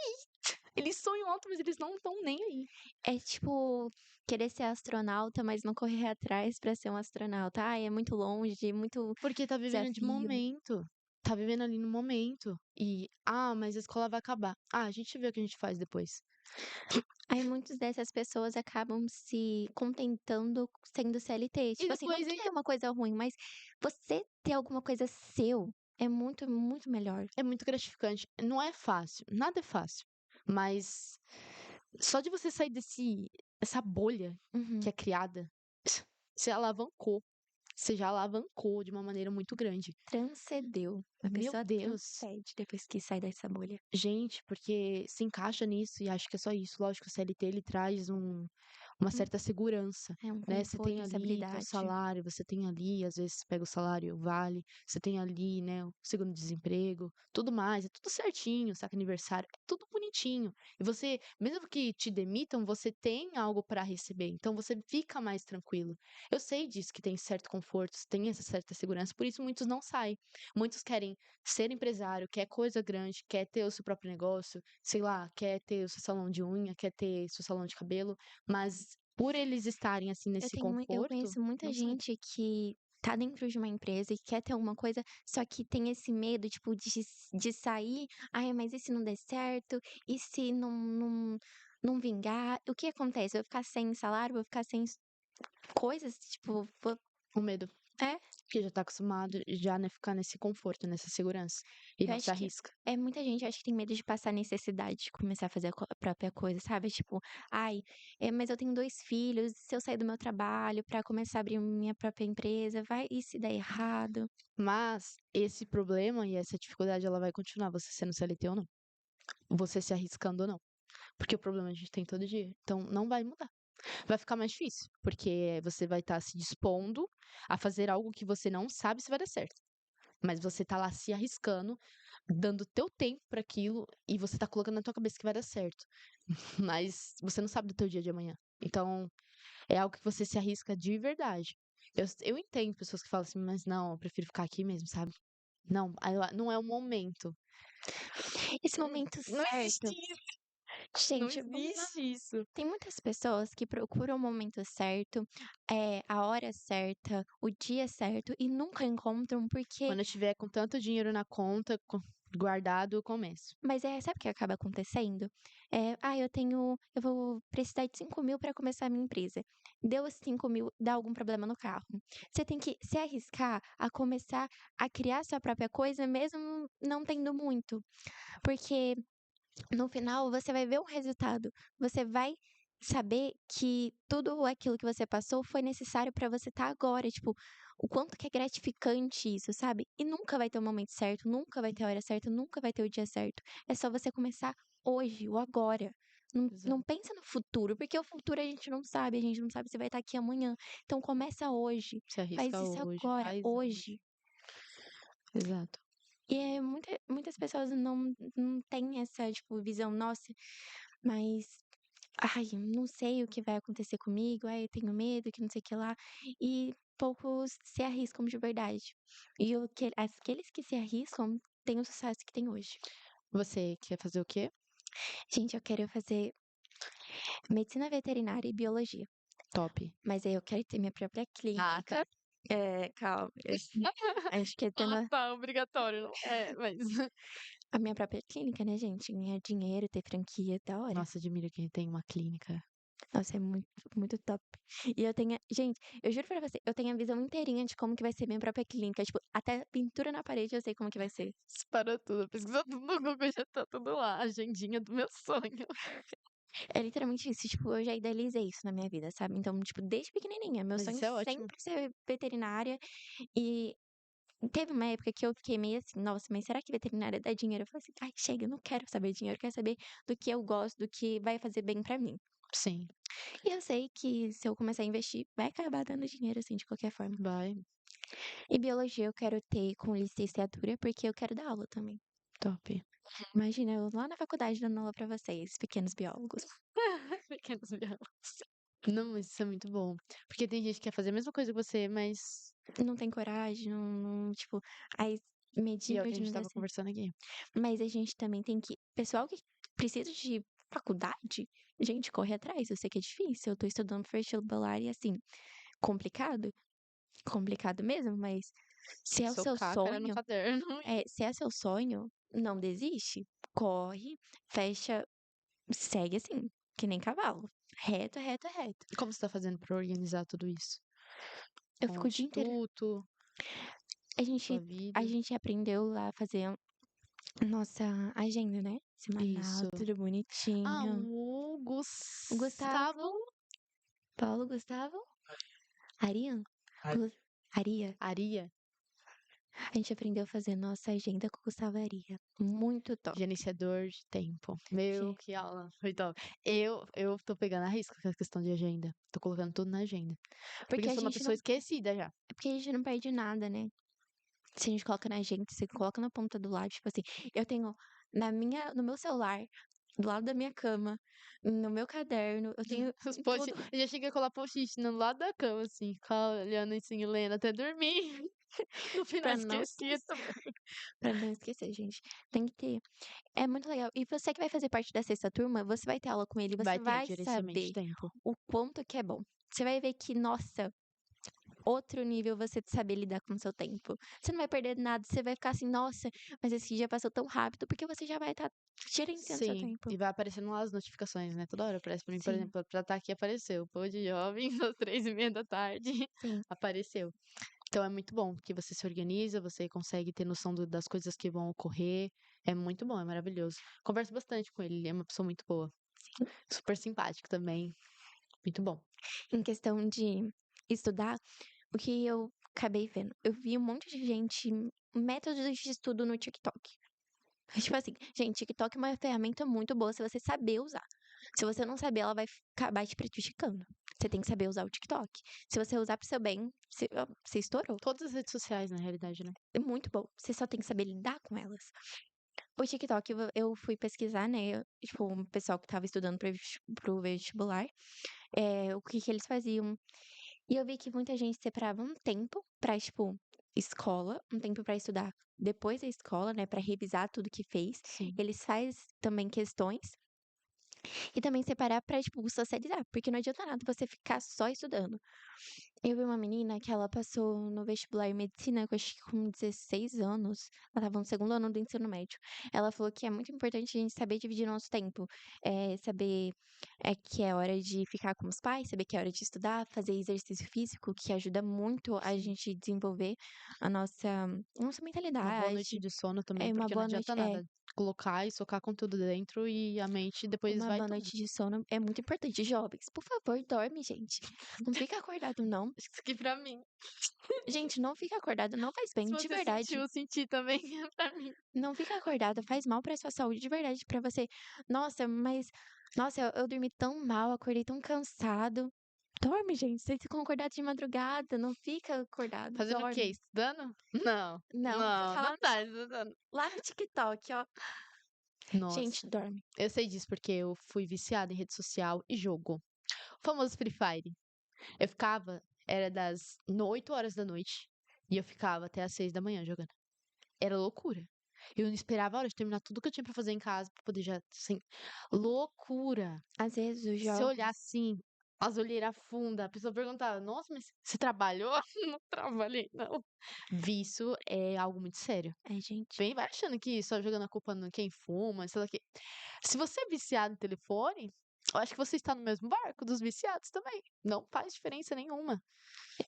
eles sonham alto, mas eles não estão nem aí. É tipo querer ser astronauta, mas não correr atrás pra ser um astronauta. Ai, é muito longe, muito Porque tá vivendo de desafio. momento. Tá vivendo ali no momento. E, mas a escola vai acabar. Ah, a gente vê o que a gente faz depois. Aí muitas dessas pessoas acabam se contentando sendo CLT. E Tipo assim, não depois que entra. é uma coisa ruim, mas você ter alguma coisa seu é muito, muito melhor. É muito gratificante. Não é fácil, nada é fácil. Mas só de você sair essa bolha que Uhum. é criada, você alavancou. Você já alavancou de uma maneira muito grande. Transcendeu. A Meu pessoa Deus! transcende depois que sai dessa bolha. Gente, porque se encaixa nisso e acha que é só isso. Lógico, o CLT ele traz uma Hum, certa segurança, É um né? Você tem conforto, ali teu estabilidade. salário, você tem ali, às vezes você pega o salário vale, você tem ali, né, o seguro-desemprego, tudo mais, é tudo certinho, saca aniversário, é tudo bonitinho. E você, mesmo que te demitam, você tem algo para receber, então você fica mais tranquilo. Eu sei disso que tem certo conforto, tem essa certa segurança, por isso muitos não saem. Muitos querem ser empresário, quer coisa grande, quer ter o seu próprio negócio, sei lá, quer ter o seu salão de unha, quer ter seu salão de cabelo, mas por eles estarem, assim, nesse Eu conforto, conheço muita não sai. gente que tá dentro de uma empresa e quer ter alguma coisa, só que tem esse medo, tipo, de sair. Ai, mas e se não der certo? E se não vingar? O que acontece? Eu vou ficar sem salário? Vou ficar sem coisas? Tipo, Com medo. é, Porque já tá acostumado já, né, ficar nesse conforto, nessa segurança, e eu não se acho que arrisca. é muita gente, eu acho que tem medo de passar necessidade, de começar a fazer a própria coisa, sabe? Tipo, ai, mas eu tenho 2 filhos, se eu sair do meu trabalho pra começar a abrir minha própria empresa, vai e se der errado? Mas esse problema e essa dificuldade, ela vai continuar, você sendo CLT ou não. Você se arriscando ou não. Porque o problema a gente tem todo dia. Então não vai mudar. Vai ficar mais difícil, porque você vai estar se dispondo a fazer algo que você não sabe se vai dar certo. Mas você tá lá se arriscando, dando teu tempo para aquilo e você tá colocando na tua cabeça que vai dar certo. Mas você não sabe do teu dia de amanhã. Então, é algo que você se arrisca de verdade. Eu entendo pessoas que falam assim, mas não, eu prefiro ficar aqui mesmo, sabe? Não, não é o momento. Esse momento Não existe certo, isso. Não gente, vamos lá. existe isso. Tem muitas pessoas que procuram o momento certo, a hora certa, o dia certo e nunca encontram porque Quando eu tiver com tanto dinheiro na conta, guardado, eu começo. mas sabe o que acaba acontecendo? Eu vou precisar de 5.000 para começar a minha empresa. Deu os 5.000, dá algum problema no carro. Você tem que se arriscar a começar a criar sua própria coisa mesmo não tendo muito, porque no final você vai ver um resultado. Você vai saber que tudo aquilo que você passou foi necessário para você estar agora, tipo, o quanto que é gratificante isso, sabe? E nunca vai ter o momento certo, nunca vai ter a hora certa, nunca vai ter o dia certo. É só você começar hoje, o agora. Não Exato. pensa no futuro, porque o futuro a gente não sabe se vai estar aqui amanhã. Então começa hoje, Se faz arrisca isso hoje, agora, faz hoje. hoje. Exato. E muitas pessoas não têm essa, tipo, visão, nossa, mas ai, não sei o que vai acontecer comigo, ai, eu tenho medo, que não sei o que lá. E poucos se arriscam de verdade. E aqueles que se arriscam têm o sucesso que tem hoje. Você quer fazer o quê? Gente, eu quero fazer medicina veterinária e biologia. Top. Mas aí eu quero ter minha própria Ah, tá. clínica. É, calma. Acho que tendo. Ah, tá, obrigatório, não é, mas a minha própria clínica, né, gente? Ganhar dinheiro, ter franquia, da hora. Nossa, admiro quem tem uma clínica. Nossa, é muito, muito top. E eu tenho, gente, eu juro pra você, eu tenho a visão inteirinha de como que vai ser minha própria clínica. Tipo, até pintura na parede eu sei como que vai ser. Disparou tudo, pesquisou tudo no Google, já tá tudo lá. Agendinha do meu sonho. É literalmente isso, tipo, eu já idealizei isso na minha vida, sabe? Então, tipo, desde pequenininha, meu Mas sonho isso é ótimo. sempre ser veterinária. E teve uma época que eu fiquei meio assim, nossa, mas será que veterinária dá dinheiro? Eu falei assim, ai, chega, eu não quero saber de dinheiro, eu quero saber do que eu gosto, do que vai fazer bem pra mim. Sim, E eu sei que se eu começar a investir, vai acabar dando dinheiro, assim, de qualquer forma. vai. E biologia eu quero ter com licenciatura, porque eu quero dar aula também. Top. Imagina, eu lá na faculdade dando aula pra vocês, pequenos biólogos. Pequenos biólogos. Não, mas isso é muito bom. Porque tem gente que quer fazer a mesma coisa que você, mas. Não tem coragem, tipo, aí E é o medinho que a de gente não dar tava certo. conversando aqui. Mas a gente também tem que. Pessoal que precisa de faculdade, gente, corre atrás. Eu sei que é difícil. Eu tô estudando para vestibular e assim, complicado. Complicado mesmo, mas se é o seu Socar a cara no sonho, caderno. se é seu sonho, não desiste. Corre, fecha, segue assim, que nem cavalo. Reto, reto, reto. E como você tá fazendo pra organizar tudo isso? Eu Com o fico o dia inteiro. instituto, A sua gente, a vida. gente aprendeu a fazer nossa agenda, né? Semanal, Isso. tudo Ah, bonitinho. o O Gustavo. Gustavo, Paulo Gustavo, Arian, Gu- Aria. Aria, A gente aprendeu a fazer nossa agenda com o Gustavo Aria. Muito top. gerenciador de tempo. Meu, Ge- que aula. Foi top. Eu tô pegando a risca com a questão de agenda. Tô colocando tudo na agenda. Porque Porque eu a sou uma gente pessoa não, esquecida já. porque a gente não perde nada, né? Se a gente coloca na agenda, você coloca na ponta do lápis, tipo assim, eu tenho no meu celular, do lado da minha cama, no meu caderno, eu tenho Os post tudo eu já cheguei a colar post-it no lado da cama, assim, ficar olhando assim, lendo até dormir. No final pra não esquecia esquecer, também. pra não esquecer, gente. Tem que ter. É muito legal. E você que vai fazer parte da sexta turma, você vai ter aula com ele, você Vai ter vai gerenciamento de saber tempo. o quanto que é bom. Você vai ver que, nossa, outro nível você saber lidar com o seu tempo. Você não vai perder nada, você vai ficar assim, nossa, mas esse dia passou tão rápido, porque você já vai estar gerenciando seu Sim, tempo. e vai aparecendo lá as notificações, né? Toda hora aparece pra mim, por Sim, exemplo, pra estar aqui apareceu. Pô de jovens, às 3:30 da tarde, sim. apareceu. Então é muito bom, porque você se organiza, você consegue ter noção das coisas que vão ocorrer. É muito bom, é maravilhoso. Converso bastante com ele, ele é uma pessoa muito boa. Super simpático também. Muito bom. Em questão de estudar, o que eu acabei vendo? Eu vi um monte de gente, métodos de estudo no TikTok. Tipo assim, gente, TikTok é uma ferramenta muito boa se você saber usar. Se você não saber, ela vai acabar te prejudicando. Você tem que saber usar o TikTok. Se você usar pro seu bem, você estourou. Todas as redes sociais, na realidade, né? É muito bom. Você só tem que saber lidar com elas. O TikTok, eu fui pesquisar, né? Tipo, um pessoal que tava estudando pro vestibular, o que que eles faziam. E eu vi que muita gente separava um tempo pra, tipo, escola, um tempo pra estudar depois da escola, né? Pra revisar tudo que fez. Sim. Eles fazem também questões. E também separar pra, tipo, socializar. Porque não adianta nada você ficar só estudando. Eu vi uma menina que ela passou no vestibular em medicina, que eu acho que com 16 anos. Ela estava no segundo ano do ensino médio. Ela falou que é muito importante a gente saber dividir nosso tempo. Saber que é hora de ficar com os pais, saber que é hora de estudar, fazer exercício físico, que ajuda muito a Sim. gente desenvolver a nossa Uma boa noite mentalidade. de sono também, É uma porque não boa noite. adianta nada colocar e socar com tudo dentro e a mente depois Uma vai boa tudo. noite de sono é muito importante. Jovens, por favor, dorme, gente. Não fica acordado, não. Acho que isso aqui pra mim. Gente, não fica acordado, não faz bem, Se de você verdade. sentiu, eu senti também pra mim. Não fica acordado, faz mal pra sua saúde, de verdade, pra você. Nossa, mas. Nossa, eu dormi tão mal, acordei tão cansado. Dorme, gente. Vocês ficam acordados de madrugada, não fica acordado, Fazendo o quê? dorme. Estudando? Não. Não, Não, tá não tá estudando. lá no TikTok, ó. Nossa, Gente, dorme. eu sei disso porque eu fui viciada em rede social e jogo. O famoso Free Fire. Eu ficava, era das 8 horas da noite e eu ficava até às 6 da manhã jogando. Era loucura. Eu não esperava a hora de terminar tudo que eu tinha pra fazer em casa pra poder já, assim, loucura. Às vezes os Se eu olhar jogos. assim, As olheiras fundas, a pessoa perguntava, nossa, mas você trabalhou? Não trabalhei, não. Vício é algo muito sério. Ai, gente. Vai achando que só jogando a culpa no quem fuma, sei lá o quê. Se você é viciado em telefone, eu acho que você está no mesmo barco dos viciados também. Não faz diferença nenhuma.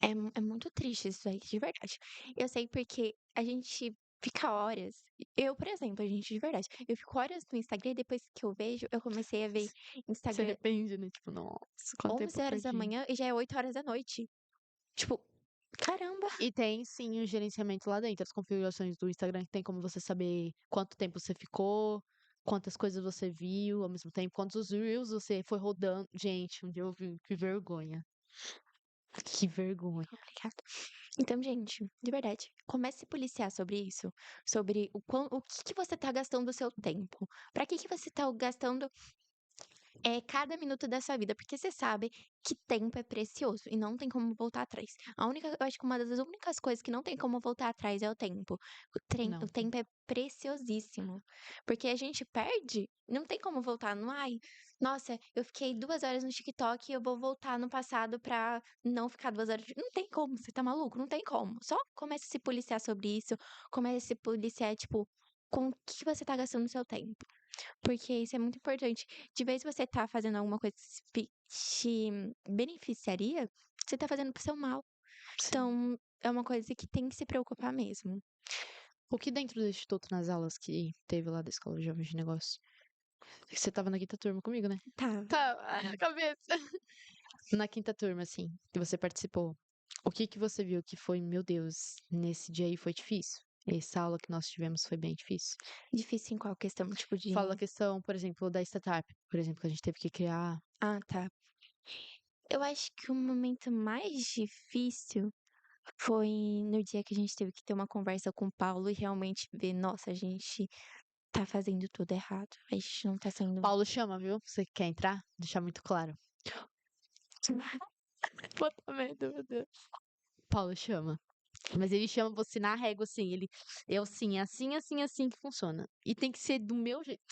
É muito triste isso aí, de verdade. Eu sei porque a gente fica horas. Eu, por exemplo, a gente, de verdade, eu fico horas no Instagram e depois que eu vejo, eu comecei a ver Se Instagram arrepende, né? Tipo, nossa, quanto tempo 11 eu horas da perdi. manhã e já é 8 horas da noite. Tipo, caramba. E tem sim o gerenciamento lá dentro, as configurações do Instagram, que tem como você saber quanto tempo você ficou, quantas coisas você viu ao mesmo tempo, quantos reels você foi rodando. Gente, um dia eu vi, que vergonha. Que vergonha. Complicado. Então, gente, de verdade, comece a se policiar sobre isso, sobre o que que você tá gastando o seu tempo. Pra que que você tá gastando cada minuto da sua vida, porque você sabe que tempo é precioso e não tem como voltar atrás. Eu acho que uma das únicas coisas que não tem como voltar atrás é o tempo. O Não. tempo é preciosíssimo, porque a gente perde, não tem como voltar. Não, ai, nossa, eu fiquei 2 horas no TikTok e eu vou voltar no passado pra não ficar 2 horas. Não tem como, você tá maluco? Não tem como. Só comece a se policiar sobre isso, comece a se policiar, tipo, com o que você tá gastando o seu tempo. Porque isso é muito importante. De vez você tá fazendo alguma coisa que te beneficiaria, você tá fazendo pro seu mal. Sim. Então, é uma coisa que tem que se preocupar mesmo. O que dentro do Instituto, nas aulas que teve lá da Escola de Jovens de Negócios? Você tava na quinta turma comigo, né? Tá. Tá, a cabeça. Na quinta turma, assim, que você participou, o que que você viu que foi, meu Deus, nesse dia aí foi difícil? Essa aula que nós tivemos foi bem difícil. Difícil em qual questão, tipo Fala a de. questão, por exemplo, da startup, por exemplo, que a gente teve que criar. Ah, tá. Eu acho que o momento mais difícil foi no dia que a gente teve que ter uma conversa com o Paulo e realmente ver, nossa, a gente tá fazendo tudo errado. A gente não tá sendo. Paulo chama, viu? Você quer entrar? Deixar muito claro. Puta merda, meu Deus. Paulo chama. Mas ele chama você na régua, assim. Eu sim, é assim, assim, assim que funciona. E tem que ser do meu jeito.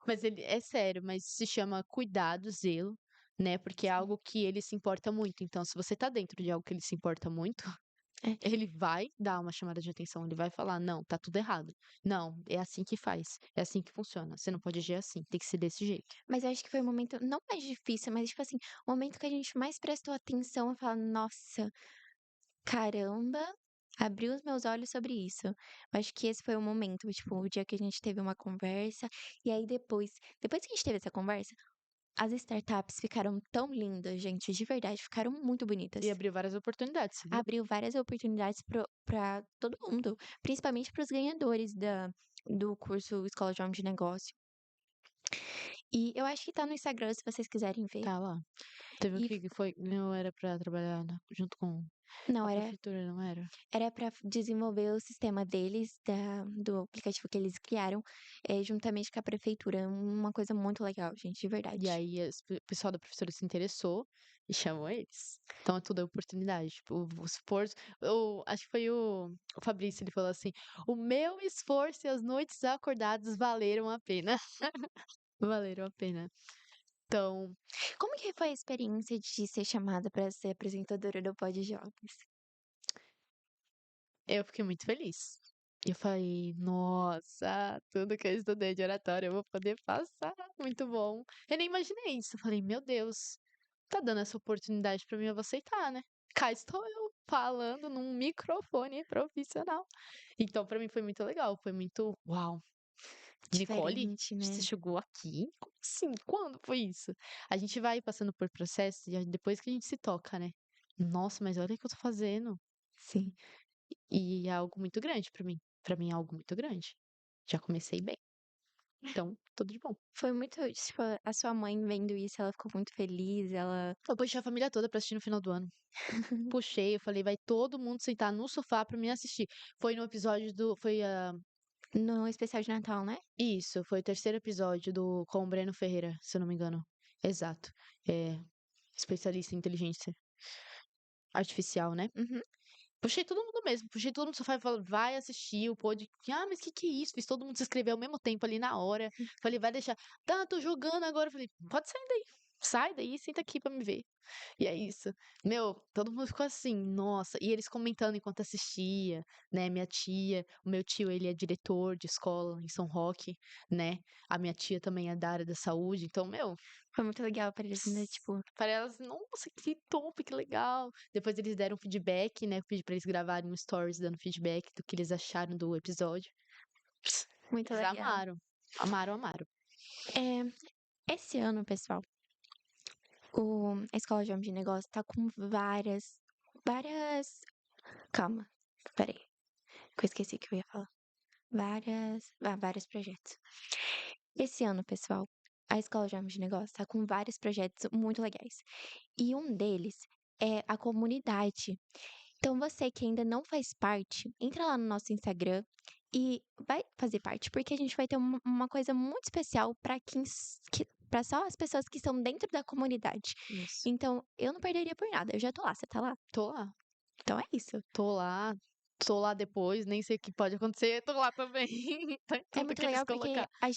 Mas ele, é sério, mas se chama cuidado, zelo, né? Porque é Sim. algo que ele se importa muito. Então, se você tá dentro de algo que ele se importa muito, É. ele vai dar uma chamada de atenção. Ele vai falar: não, tá tudo errado. Não, é assim que faz. É assim que funciona. Você não pode agir assim. Tem que ser desse jeito. Mas eu acho que foi o momento, não mais difícil, mas tipo assim, o momento que a gente mais prestou atenção e falar, nossa, caramba, abriu os meus olhos sobre isso. Eu acho que esse foi o momento, tipo, o dia que a gente teve uma conversa, e aí depois que a gente teve essa conversa, as startups ficaram tão lindas, gente, de verdade, ficaram muito bonitas. E abriu várias oportunidades, você viu? Abriu várias oportunidades para todo mundo, principalmente para os ganhadores do curso Escola de Homem de Negócio. E eu acho que tá no Instagram, se vocês quiserem ver. Tá lá. Teve o E que foi. Não era pra trabalhar junto com não, a era prefeitura, não era? Era para desenvolver o sistema deles, do aplicativo que eles criaram, juntamente com a prefeitura. Uma coisa muito legal, gente, de E verdade. aí o pessoal da prefeitura se interessou e chamou eles. Então é tudo é oportunidade. Tipo, o esforço. Acho que foi o Fabrício, ele falou assim: o meu esforço e as noites acordadas valeram a pena. Valeram a pena. Então, Como que foi a experiência de ser chamada para ser apresentadora do Pod Jogos? eu fiquei muito feliz. Eu falei, nossa, tudo que eu estudei de oratória eu vou poder passar. Muito bom. Eu nem imaginei isso. Eu falei, meu Deus, tá dando essa oportunidade pra mim, eu vou aceitar, né? Cá estou eu falando num microfone profissional. Então, pra mim foi muito legal, foi muito, uau. Nicole, Diferente, você né? chegou aqui? Como assim? Quando foi isso? A gente vai passando por processos e depois que a gente se toca, né? Nossa, mas olha o que eu tô fazendo. Sim. E é algo muito grande pra mim. Pra mim é algo muito grande. Já comecei bem. Então, tudo de bom. Foi muito, tipo, a sua mãe vendo isso, ela ficou muito feliz, ela Eu puxei a família toda pra assistir no final do ano. Puxei, eu falei, vai todo mundo sentar no sofá pra me assistir. Foi no episódio do. Foi a. no especial de Natal, né? Isso, foi o terceiro episódio do com o Breno Ferreira, se eu não me engano. Exato. É. Especialista em inteligência artificial, né? Uhum. Puxei todo mundo mesmo, puxei todo mundo no sofá e falei, vai assistir o pod. Ah, mas que é isso? Fiz todo mundo se inscrever ao mesmo tempo ali na hora. Falei, vai deixar. Tá, tô jogando agora. Falei, pode sair daí. Sai daí, senta aqui pra me ver. E é isso. Meu, todo mundo ficou assim, nossa. E eles comentando enquanto assistia, né? Minha tia, o meu tio, ele é diretor de escola em São Roque, né? A minha tia também é da área da saúde. Então, meu, Foi muito legal pra eles, né? Tipo, para elas, nossa, que top, que legal. Depois eles deram feedback, né? Eu pedi pra eles gravarem um stories dando feedback do que eles acharam do episódio. muito Eles legal. amaram. Amaram, amaram. Esse ano, pessoal, a Escola de Homens de Negócio tá com várias. Calma, peraí, que eu esqueci o que eu ia falar. Vários projetos. Esse ano, pessoal, a Escola de Homens de Negócio tá com vários projetos muito legais. E um deles é a comunidade. Então, você que ainda não faz parte, entra lá no nosso Instagram e vai fazer parte, porque a gente vai ter uma coisa muito especial para só as pessoas que estão dentro da comunidade. Isso. Então, eu não perderia por nada. Eu já tô lá, você tá lá? Tô lá. Então é isso. Tô lá. Tô lá depois, nem sei o que pode acontecer, tô lá também. Tá em É tudo muito que eles legal porque colocar. a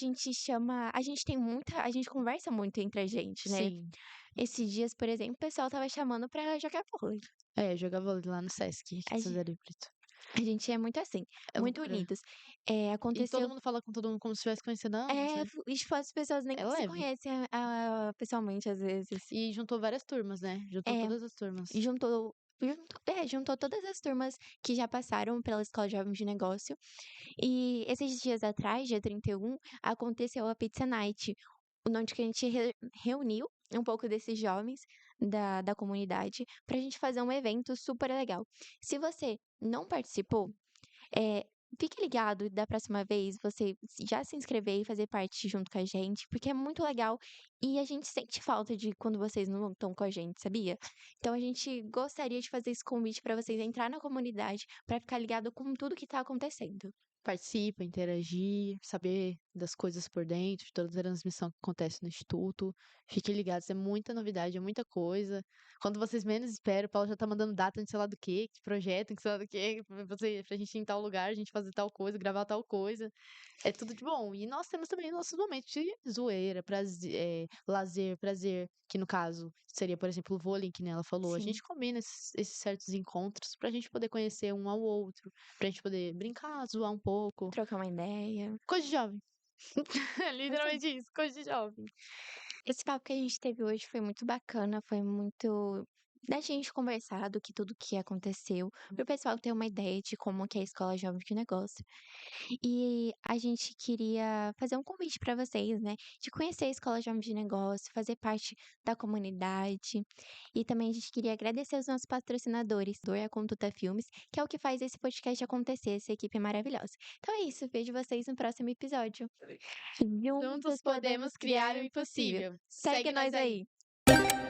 gente conversa muito entre a gente, né? Sim. Esses dias, por exemplo, o pessoal tava chamando pra jogar vôlei. É, eu jogava vôlei lá no Sesc, aqui A, de gen- Santa Brito. a gente é muito assim, É muito loucura. unidos. E todo Aconteceu. mundo fala com todo mundo como se estivesse conhecendo anos, né? E tipo, as pessoas nem É se leve. conhecem pessoalmente, às vezes. E juntou várias turmas, né? Juntou É, todas as turmas. juntou todas as turmas que já passaram pela Escola de Jovens de Negócio. E esses dias atrás, dia 31, aconteceu a Pizza Night, onde que a gente reuniu um pouco desses jovens da comunidade para a gente fazer um evento super legal. Se você não participou, é, fique ligado da próxima vez você já se inscrever e fazer parte junto com a gente, porque é muito legal e a gente sente falta de quando vocês não estão com a gente, sabia? Então a gente gostaria de fazer esse convite para vocês entrar na comunidade para ficar ligado com tudo que está acontecendo. Participa, interagir, saber das coisas por dentro, de toda a transmissão que acontece no Instituto. Fiquem ligados, é muita novidade, é muita coisa. Quando vocês menos esperam, o Paulo já tá mandando data de sei lá do quê, que projeto, que sei lá do quê, pra gente ir em tal lugar, a gente fazer tal coisa, gravar tal coisa. É tudo de bom. E nós temos também nossos momentos de zoeira, prazer, lazer, prazer, que no caso seria, por exemplo, o vôlei, que nem ela falou. A Sim, gente combina esses certos encontros pra gente poder conhecer um ao outro, pra gente poder brincar, zoar um pouco. trocar uma ideia. Coisa de jovem. É Mas é. literalmente isso, coisa de jovem. Esse papo que a gente teve hoje foi muito bacana, foi muito da gente conversar do que tudo que aconteceu, para o pessoal ter uma ideia de como que é a Escola Jovem de Negócio. E a gente queria fazer um convite para vocês, né, de conhecer a Escola Jovem de Negócio, fazer parte da comunidade. E também a gente queria agradecer os nossos patrocinadores, a Conduta Filmes, que é o que faz esse podcast acontecer, essa equipe maravilhosa. Então é isso, vejo vocês no próximo episódio. Juntos Juntos podemos podemos criar criar o o impossível. impossível. Segue Segue nós nós aí. aí!